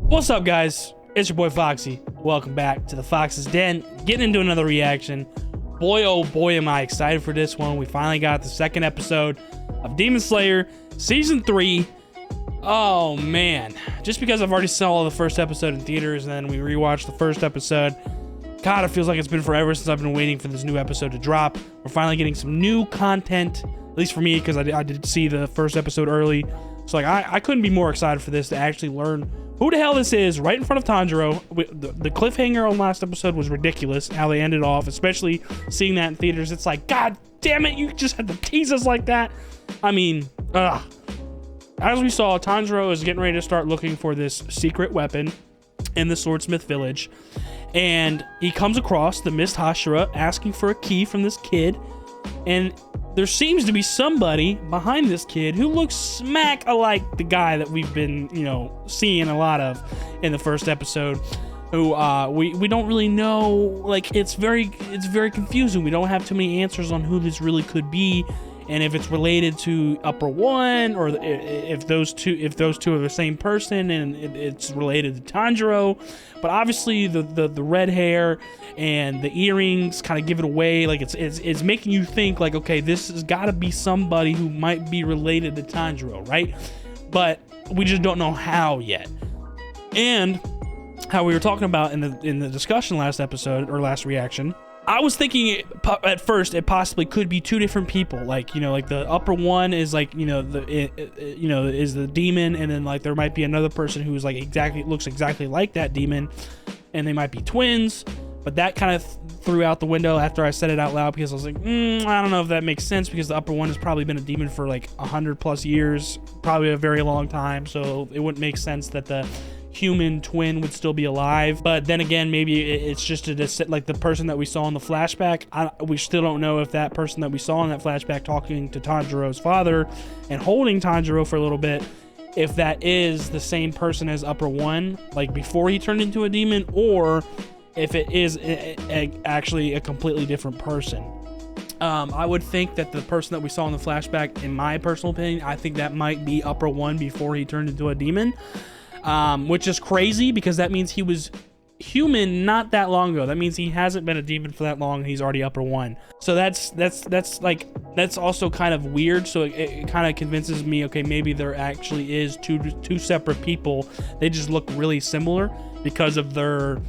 What's up, guys? It's your boy Foxy. Welcome back to the Fox's Den. Getting into another reaction. Boy, oh boy, am I excited for this one. We finally got the second episode of Demon Slayer Season 3. Oh, man. Just because I've already saw the first episode in theaters and then we rewatched the first episode. God, it feels like it's been forever since I've been waiting for this new episode to drop. We're finally getting some new content, at least for me, because I did see the first episode early. So like I couldn't be more excited for this, to actually learn who the hell this is right in front of Tanjiro. The cliffhanger on last episode was ridiculous, how they ended off, especially seeing that in theaters. It's like, God damn it, you just had to tease us like that. I mean, as we saw, Tanjiro is getting ready to start looking for this secret weapon in the Swordsmith village, and he comes across the Mist Hashira asking for a key from this kid, and there seems to be somebody behind this kid who looks smack alike the guy that we've been, seeing a lot of in the first episode, who we don't really know. Like, it's very confusing. We don't have too many answers on who this really could be, and if it's related to Upper One, or if those two are the same person and it's related to Tanjiro. But obviously the red hair and the earrings kind of give it away. Like, it's making you think, like, okay, this has got to be somebody who might be related to Tanjiro, right? But we just don't know how yet. And how we were talking about in the discussion last episode, or last reaction, I was thinking at first it possibly could be two different people. Like, like the Upper One is like, is the demon, and then like there might be another person who's like looks exactly like that demon, and they might be twins. But that kind of threw out the window after I said it out loud, because I was like, I don't know if that makes sense, because the Upper One has probably been a demon for like 100+ years, probably a very long time. So it wouldn't make sense that the human twin would still be alive. But then again, maybe it's just like the person that we saw in the flashback. We still don't know if that person that we saw in that flashback talking to Tanjiro's father and holding Tanjiro for a little bit, if that is the same person as Upper One, like before he turned into a demon, or if it is actually a completely different person. I would think that the person that we saw in the flashback, in my personal opinion, I think that might be Upper One before he turned into a demon. Which is crazy, because that means he was human not that long ago. That means he hasn't been a demon for that long, and he's already Upper One. So that's also kind of weird. So it kind of convinces me, okay, maybe there actually is two separate people. They just look really similar because of their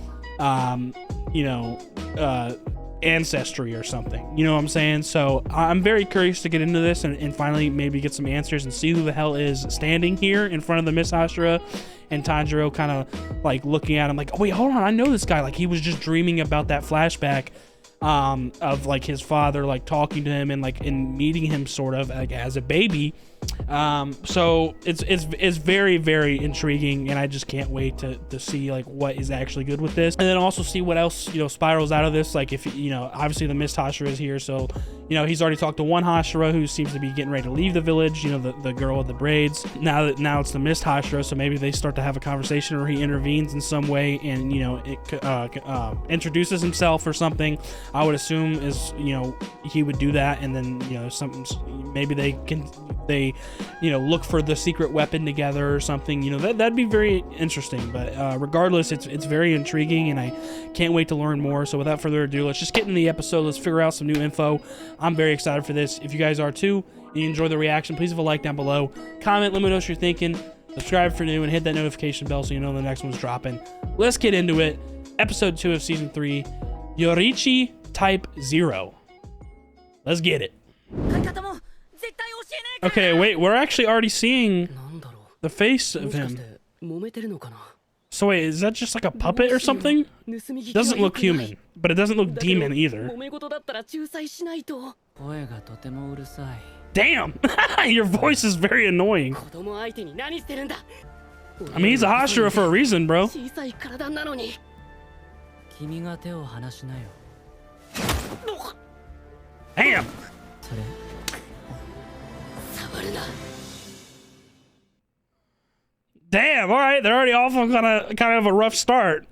ancestry or something, you know what I'm saying? So I'm very curious to get into this and finally maybe get some answers and see who the hell is standing here in front of the Mist Hashira, and Tanjiro kind of like looking at him like, oh wait, hold on, I know this guy. Like, he was just dreaming about that flashback of like his father like talking to him and like in meeting him sort of like as a baby. So it's very, very intriguing, and I just can't wait to see like what is actually good with this, and then also see what else spirals out of this. Like, if obviously the Mist Hashira is here, so he's already talked to one Hashira who seems to be getting ready to leave the village, the girl with the braids. Now it's the Mist Hashira, so maybe they start to have a conversation, or he intervenes in some way and introduces himself or something. I would assume is he would do that, and then something, maybe they look for the secret weapon together or something. That'd be very interesting. But regardless, it's very intriguing, and I can't wait to learn more. So without further ado, let's just get into the episode. Let's figure out some new info. I'm very excited for this. If you guys are too, and you enjoy the reaction, please leave a like down below, comment, let me know what you're thinking, subscribe for new, and hit that notification bell so you know the next one's dropping. Let's get into it. Episode 2 of Season 3, YORIICHI Type 0. Let's get it. Okay, wait, we're actually already seeing the face of him. So wait, is that just like a puppet or something? Doesn't look human, but it doesn't look demon either. Damn! Your voice is very annoying. I mean, he's a Hashira for a reason, bro. Damn! Damn, all right, they're already off on kind of a rough start.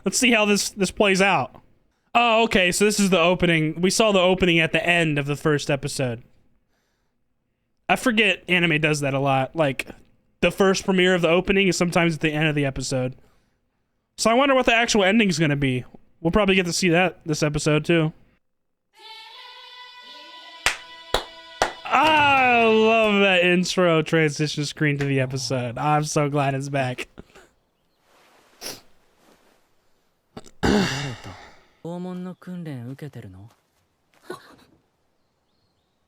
Let's see how this plays out. Oh, okay, so this is the opening. We saw the opening at the end of the first episode. I forget anime does that a lot. Like, the first premiere of the opening is sometimes at the end of the episode. So I wonder what the actual ending is going to be. We'll probably get to see that this episode too. I love that intro transition screen to the episode. I'm so glad it's back. 訪問の訓練受けてるの？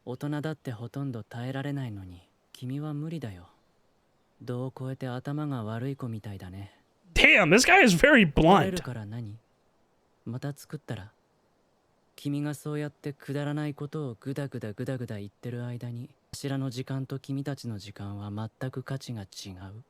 大人だってほとんど耐えられないのに、君は無理だよ。度を超えて頭が悪い子みたいだね。Damn, this guy is very blunt. から何？また作ったら。君がそうやってくだらないことをグダグダ言ってる間に、柱の時間と君たちの時間は全く価値が違う。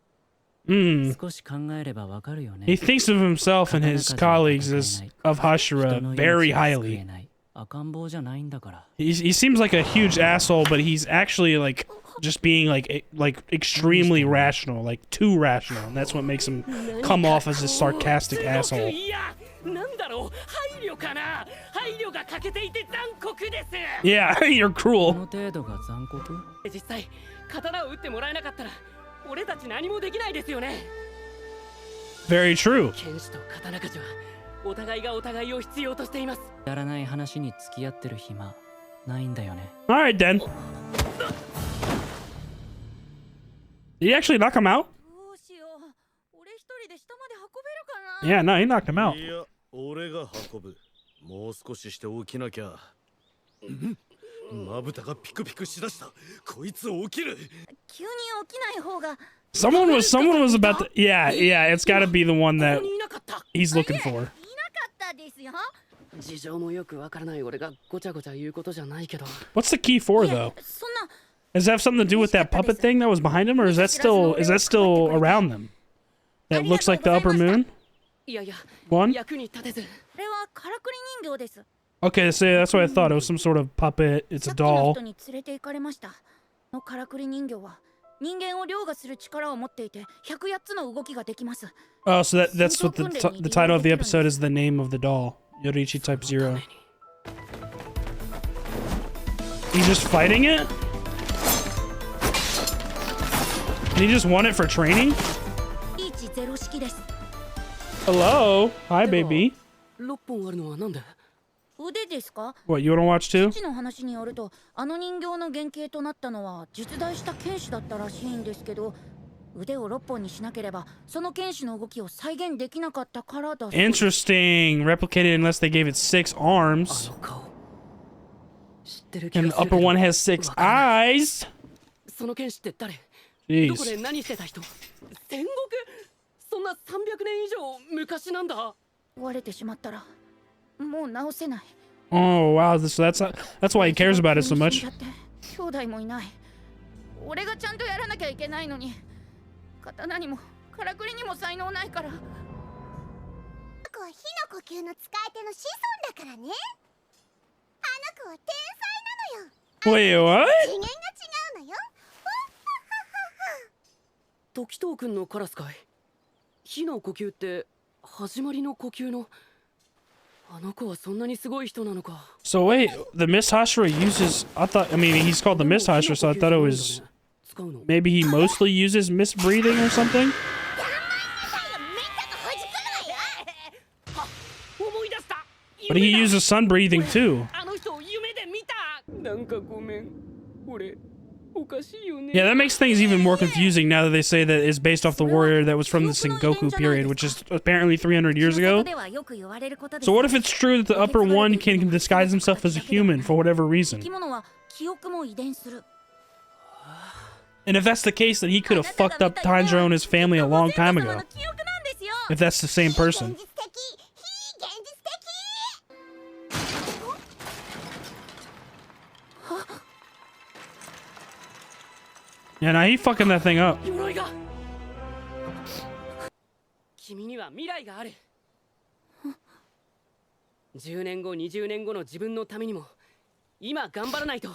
少し考えればわかるよね。He thinks of himself and his colleagues as of Hashira very highly. 赤ん坊じゃないんだから。He seems like a huge asshole, but he's actually like just being like extremely rational, like too rational, and that's what makes him come off as a sarcastic asshole. なんだろう、配慮かな。配慮が欠けていて残酷です。Yeah, you're cruel. この程度が残酷？実際、刀を打ってもらえなかったら、俺たち何もできないですよね。Very true. 剣士と刀鍛冶はお互いがお互いを必要としています。やらない話に付き合ってる暇ないんだよね。All right then. Did he actually knock him out? Yeah, no, he knocked him out. 俺が運ぶ。もう少しして起きなきゃ。まぶたがピクピクしだした。こいつ起きる。急に起きない方が。Someone was about to. Yeah, it's got to be the one that he's looking for. いなかったですよ。事情もよくわからない俺がごちゃごちゃ言うことじゃないけど。What's the key for though? そんな。Does that have something to do with that puppet thing that was behind him, or is that still around them? That looks like the upper moon. いやいや。 One? 役に立てず。これはからくり人形です。Okay, so that's what I thought. It was some sort of puppet. It's a doll. 人に連れて行かれました。のからくり人形は人間を凌駕する力を持っていて108つの動きができます。Oh, so that's what the title of the episode is. The name of the doll, YORIICHI Type 0. He's just fighting it? And he just won it for training? Hello, hi baby. 6本あるのはなんで？腕ですか？ What, you wanna watch too? 父の話によると、あの人形の原型となったのは実在した剣士だったらしいんですけど、腕を6本にしなければその剣士の動きを再現できなかったからだそう。Interesting. Replicated unless they gave it 6 arms. あの顔。知ってる気が And す the るけ upper ど。 one has 6 eyes. その剣士って誰？どこ Jeez. で何してた人？戦国？そんな300年以上昔なんだ。壊れてしまったらもう直せない。 Oh wow, so that's why he cares about it so much. 兄弟もいない。俺がちゃんとやらなきゃいけないのに、刀にもからくりにも才能ないから。火の呼吸の使い手の子孫だからね。あの子は天才なのよ。 Wait, what? 次元が違うのよ。時藤君のカラスかい？火の呼吸って始まりの呼吸の。あの子はそんなにすごい人なのか。 So wait, the Mist Hashira uses. I mean, he's called the Mist Hashira, so I thought it was maybe he mostly uses mist breathing or something. But he uses sun breathing too. Yeah, that makes things even more confusing now that they say that it's based off the warrior that was from the Sengoku period, which is apparently 300 years ago. So what if it's true that the upper one can disguise himself as a human for whatever reason? And if that's the case, then he could have fucked up Tanjiro and his family a long time ago. If that's the same person. Yeah, nah, he fucking that thing up. 君には未来がある。10年後、20年後の自分のためにも、今頑張らないと。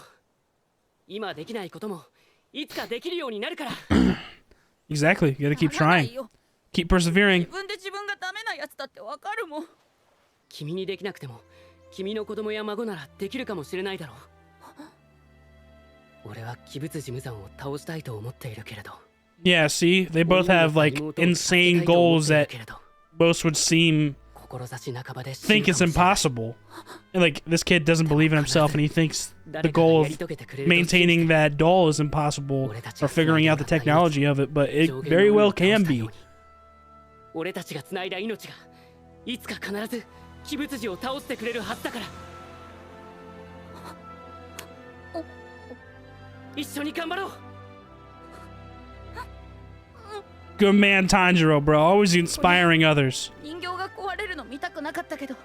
今できないことも、いつかできるようになるから。Exactly. You gotta keep trying. Keep persevering. 自分で自分がダメなやつだってわかるもん。君にできなくても、君の子供や孫ならできるかもしれないだろう。俺は鬼物寺無惨を倒したいと思っているけれど。Yeah, see? They both have like insane goals that most would seem think it's impossible. And like this kid doesn't believe in himself and he thinks the goal of maintaining that doll is impossible or figuring out the technology of it, but it very well can be. 俺たちが繋いだ命がいつか必ず鬼物児を倒してくれるはずだから。一緒に頑張ろう。Good man, Tanjiro, bro. Always inspiring others. 人形が壊れるの見たくなかったけど。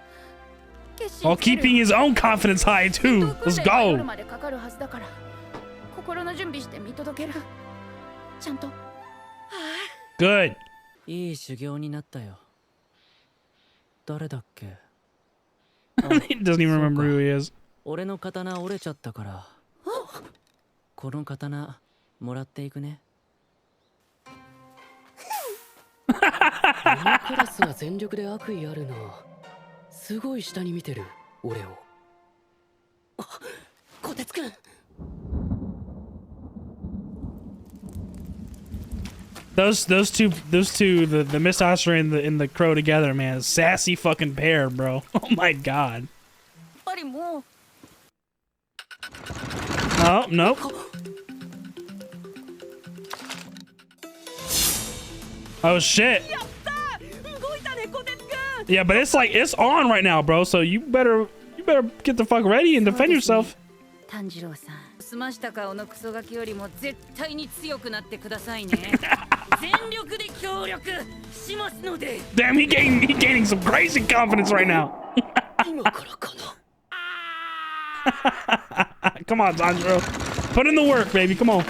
While keeping his own confidence high too. Let's go. Good. いい修行になったよ。誰だっけ？ He doesn't even remember who he is. 俺の刀折れちゃったから。この刀もらっていくね。このクラスは全力で悪意あるな。すごい下に見てる俺を。あ、こてつくん。Those two, the Miss Astra and the Crow together, man, sassy fucking pair, bro. Oh my god. Oh nope. Oh shit. Yeah, but it's like it's on right now, bro. So you better get the fuck ready and defend yourself. 炭治郎さん、すました顔のクソガキよりも絶対に強くなってくださいね。全力で協力しますので。Damn, he gaining some crazy confidence right now. Come on, Tanjiro. Put in the work, baby. Come on.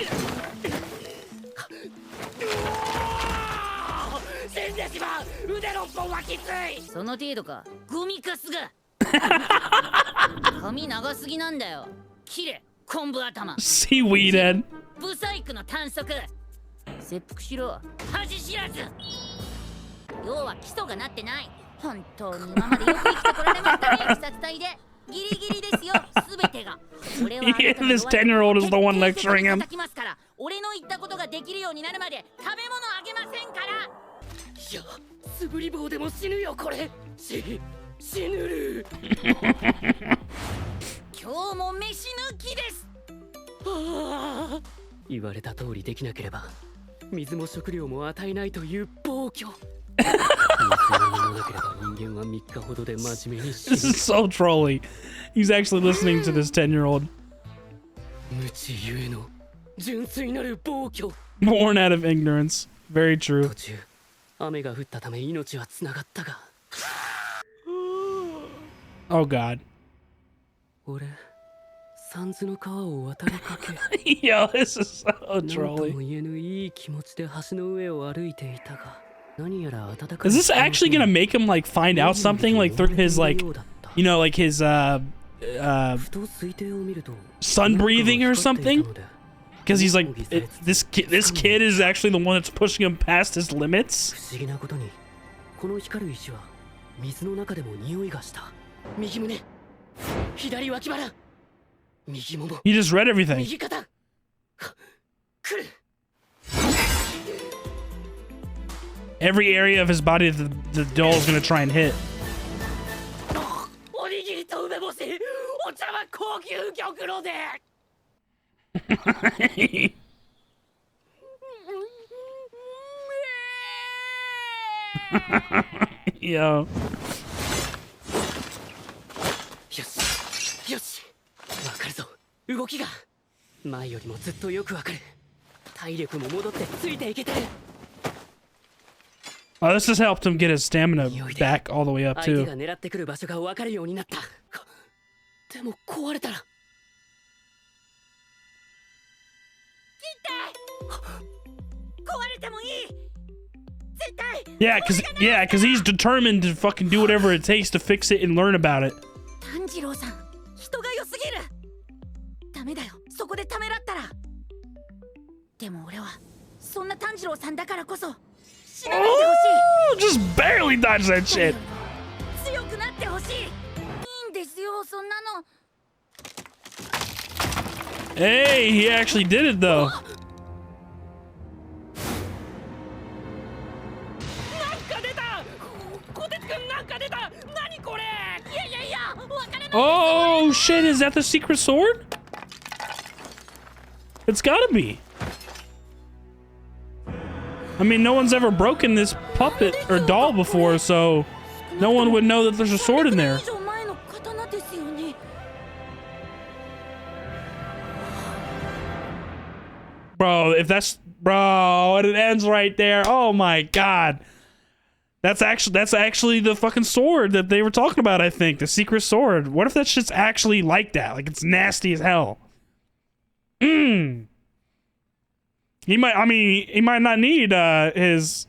その程度か、ゴミカスが。髪長すぎなんだよ。キレ、昆布頭。Seaweed head. ブサイクの短足。切腹しろ、恥知らず。要は基礎がなってない。本当に今までよく生きてこられましたね、鬼殺隊で。ギリギリですよ、すべてが。俺は This 10-year-old is the one lecturing him. 俺の言ったことができるようになるまで食べ物あげませんから。いや、素振り棒でも死ぬよこれ。死ぬる。今日も飯抜きです。言われた通りできなければ水も食料も与えないという暴挙。水を飲まなければ人間は3日ほどで真面目に死ぬ。This is so trolly. He's actually listening to this 10-year-old. 無知ゆえの純粋なる暴挙。Born out of ignorance. Very true. 途中雨が降ったため命はつながったが。Oh god. 俺三途の川を渡りかけ。Yo, this is so なんとも trolly. 言えぬいい気持ちで橋の上を歩いていたが、何やら暖かい。 Is this actually gonna make him like find out something like through his like, you know, like his ふと水底を見ると sun breathing or something? Because he's like this kid is actually the one that's pushing him past his limits. 不思議なことにこの光る石は水の中でも匂いがした。右胸、左脇腹、右もも。 He just read everything. 右肩。来る。 Every area of his body the doll is gonna try and hit. おにぎりと梅干し、お茶は高級玉露で。Yo. よしよし、わかるぞ。動きが前よりもずっとよくわかる。体力も戻ってついていけてる。 Oh, this has helped him get his stamina back all the way up 相手が too. 狙ってくる場所がわかるようになった。でも壊れたら。壊れてもいい。絶対。 Yeah, cause he's determined to fucking do whatever it takes to fix it and learn about it. 炭治郎さん、人が良すぎる。ダメだよ、そこでためらったら。でも俺はそんな炭治郎さんだからこそ死なないでほしい。 Oh, just barely dodged that shit. 強くなってほしい。いいんですよ、そんなの。 Hey, he actually did it though. Oh shit, is that the secret sword? It's gotta be. I mean, no one's ever broken this puppet or doll before, so no one would know that there's a sword in there. Bro, if that's, bro, and it ends right there. Oh my god. That's actually the fucking sword that they were talking about, I think. The secret sword. What if that shit's actually like that? Like, it's nasty as hell. He might not need his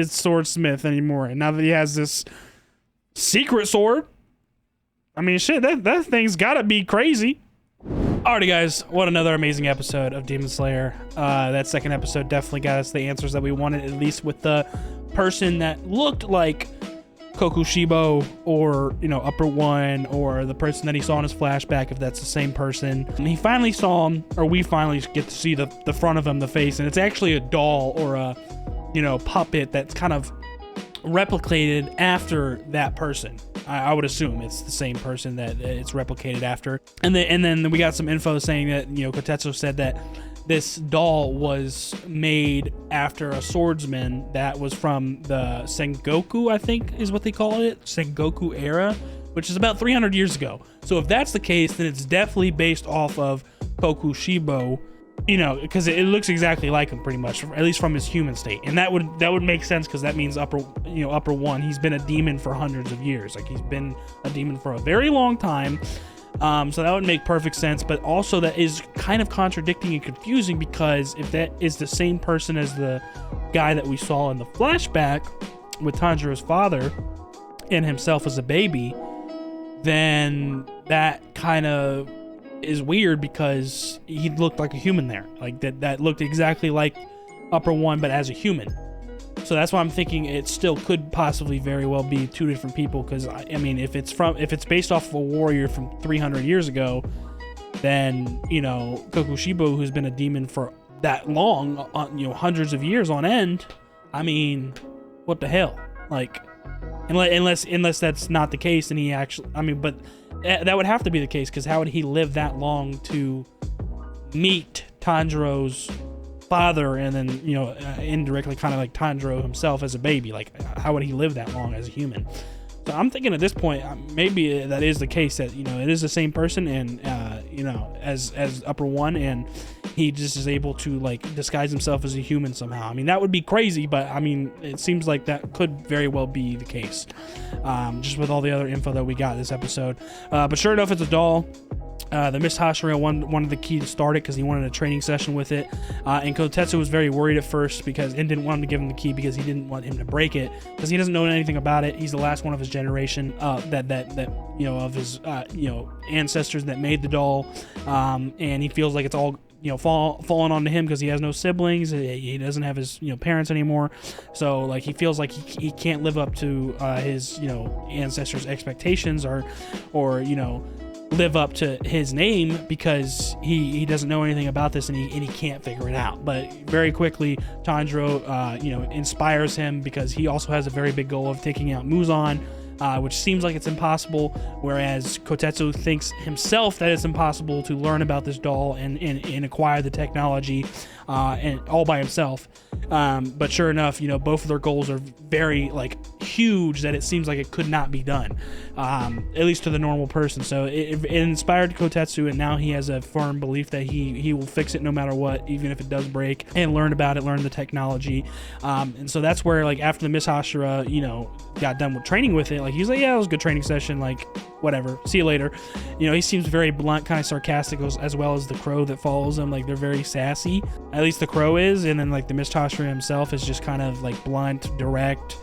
swordsmith anymore. And now that he has this secret sword, I mean, shit, that thing's gotta be crazy. Alrighty, guys, what another amazing episode of Demon Slayer. That second episode definitely got us the answers that we wanted, at least with the person that looked like Kokushibo, or, you know, Upper One, or the person that he saw in his flashback, if that's the same person. And he finally saw him, or we finally get to see the front of him, the face, and it's actually a doll or a, you know, puppet that's kind of replicated after that person. I would assume it's the same person that it's replicated after. And then we got some info saying that, you know, Kotetsu said that this doll was made after a swordsman that was from the Sengoku, I think is what they call it, Sengoku era, which is about 300 years ago. So if that's the case, then it's definitely based off of Kokushibo, you know, because it looks exactly like him pretty much, at least from his human state. And that would make sense, because that means Upper One, he's been a demon for hundreds of years. Like, he's been a demon for a very long time. So that would make perfect sense, but also that is kind of contradicting and confusing, because if that is the same person as the guy that we saw in the flashback with Tanjiro's father and himself as a baby, then that kind of is weird, because he looked like a human there. Like, that looked exactly like Upper One, but as a human. So that's why I'm thinking it still could possibly very well be two different people, because I mean, if it's based off of a warrior from 300 years ago, then, you know, Kokushibo, who's been a demon for that long, you know, hundreds of years on end, I mean, what the hell? Like, unless that's not the case, and he actually, I mean, but that would have to be the case, because how would he live that long to meet Tanjiro's father, and then, you know, indirectly kind of like Tanjiro himself as a baby? Like, how would he live that long as a human? So I'm thinking at this point, maybe that is the case, that, you know, it is the same person, and you know, as Upper One, and he just is able to, like, disguise himself as a human somehow. I mean, that would be crazy, but I mean, it seems like that could very well be the case, just with all the other info that we got this episode. But sure enough, it's a doll. The Mist Hashira wanted the key to start it, because he wanted a training session with it, and Kotetsu was very worried at first, and didn't want him to give him the key, because he didn't want him to break it, because he doesn't know anything about it. He's the last one of his generation, that you know, of his you know, ancestors that made the doll, and he feels like it's all, you know, falling onto him, because he has no siblings. He doesn't have his, you know, parents anymore. So, like, he feels like he can't live up to his, you know, ancestors' expectations, or you know, live up to his name, because he doesn't know anything about this, and he can't figure it out. But very quickly, Tanjiro you know, inspires him, because he also has a very big goal of taking out Muzan, which seems like it's impossible, whereas Kotetsu thinks himself that it's impossible to learn about this doll and acquire the technology and all by himself. But sure enough, you know, both of their goals are very, like, huge, that it seems like it could not be done, at least to the normal person. So it inspired Kotetsu, and now he has a firm belief that he will fix it no matter what, even if it does break, and learn about it, learn the technology. And so that's where, like, after the Miss Hashira, you know, got done with training with it, like, he's like, yeah, it was a good training session, like, whatever, see you later. You know, he seems very blunt, kind of sarcastic, as well as the crow that follows him. Like, they're very sassy, at least the crow is, and then, like, the Mist Hashira himself is just kind of, like, blunt, direct,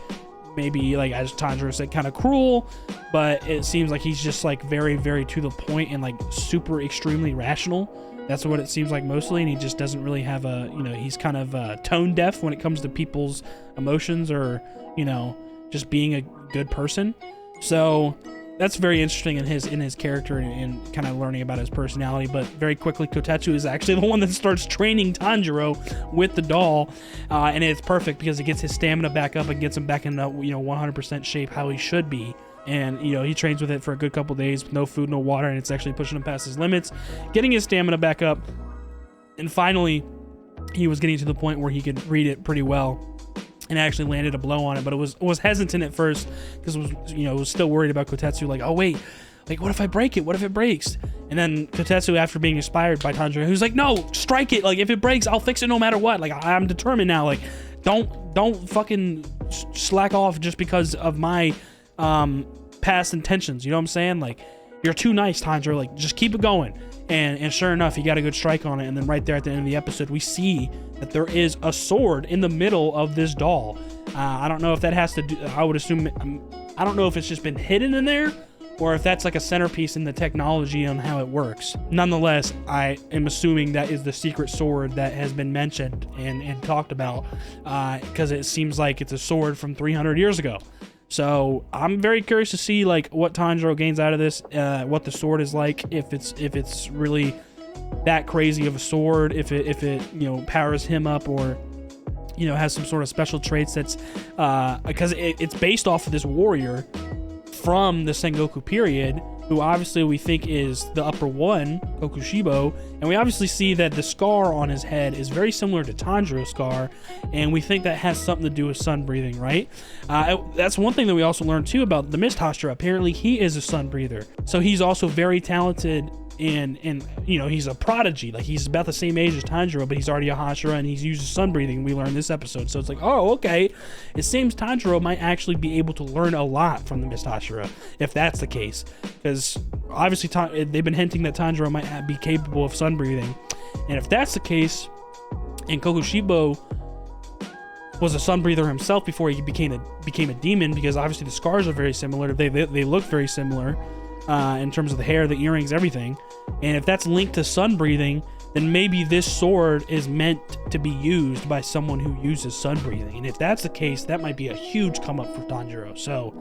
maybe, like, as Tanjiro said, kind of cruel, but it seems like he's just, like, very, very to the point, and, like, super extremely rational. That's what it seems like mostly, and he just doesn't really have a, you know, he's kind of tone deaf when it comes to people's emotions, or, you know, just being a good person. So that's very interesting in his character, and kind of learning about his personality. But very quickly, Kotetsu is actually the one that starts training Tanjiro with the doll, and it's perfect, because it gets his stamina back up and gets him back in, you know, 100% shape how he should be. And, you know, he trains with it for a good couple days with no food, no water, and it's actually pushing him past his limits, getting his stamina back up. And finally, he was getting to the point where he could read it pretty well and actually landed a blow on it. But it was hesitant at first because it was, you know, was still worried about Kotetsu. Like, oh, wait, like, what if I break it? What if it breaks? And then Kotetsu, after being inspired by Tanjiro, who's like, no, strike it. Like, if it breaks, I'll fix it no matter what. Like, I'm determined now. Like, don't fucking slack off just because of my past intentions. You know what I'm saying? Like, you're too nice, Tanjiro. Like, just keep it going. And sure enough, he got a good strike on it. And then right there at the end of the episode, we see that there is a sword in the middle of this doll. I don't know if that has to do, I would assume, I don't know if it's just been hidden in there or if that's like a centerpiece in the technology on how it works. Nonetheless, I am assuming that is the secret sword that has been mentioned and talked about, because it seems like it's a sword from 300 years ago. So I'm very curious to see like what Tanjiro gains out of this, what the sword is like, if it's really that crazy of a sword, if it you know, powers him up, or you know, has some sort of special traits that's because it's based off of this warrior from the Sengoku period, who obviously we think is the upper one, Kokushibo, and we obviously see that the scar on his head is very similar to Tanjiro's scar, and we think that has something to do with sun breathing, right? That's one thing that we also learned too about the Mist Hashira. Apparently he is a sun breather, so he's also very talented, and you know, he's a prodigy. Like, he's about the same age as Tanjiro, but he's already a Hashira, and he's used sun breathing, we learned this episode. So it's like, oh, okay, it seems Tanjiro might actually be able to learn a lot from the Mist Hashira, if that's the case, because obviously they've been hinting that Tanjiro might be capable of sun breathing, and if that's the case, and Kokushibo was a sun breather himself before he became a demon, because obviously the scars are very similar, they look very similar in terms of the hair, the earrings, everything. And if that's linked to sun breathing, then maybe this sword is meant to be used by someone who uses sun breathing. And if that's the case, that might be a huge come up for Tanjiro. So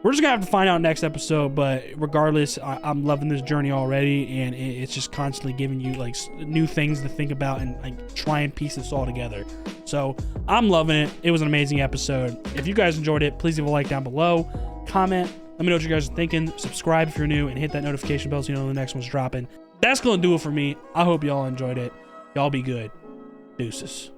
we're just gonna have to find out next episode, but regardless, I'm loving this journey already, and it's just constantly giving you like new things to think about and like try and piece this all together. So I'm loving it. It was an amazing episode. If you guys enjoyed it, please leave a like down below, comment, let me know what you guys are thinking, subscribe if you're new, and hit that notification bell so you know when the next one's dropping. That's gonna do it for me. I hope y'all enjoyed it. Y'all be good. Deuces.